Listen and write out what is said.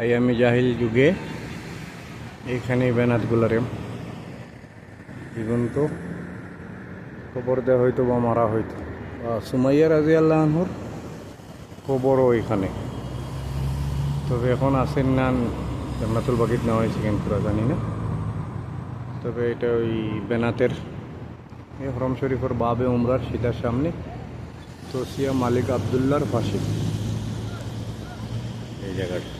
আইয়ামে জাহিল যুগে এইখানে বেনাতগুলারে জীবন্ত কবর দেওয়া হইতো বা মারা হইতো। সুমাইয়া রাদিয়াল্লাহু আনহুর কবরও এখানে, তবে এখন আসেন না, জান্নাতুল বাকিত নেওয়া হয়েছে কেন পুরা জানি না। তবে এটা ওই বেনাতের এই হরম শরীফের বাবে উমরার সিধার সামনে তোসিয়া মালিক আবদুল্লাহর পাশে এই জায়গাটা।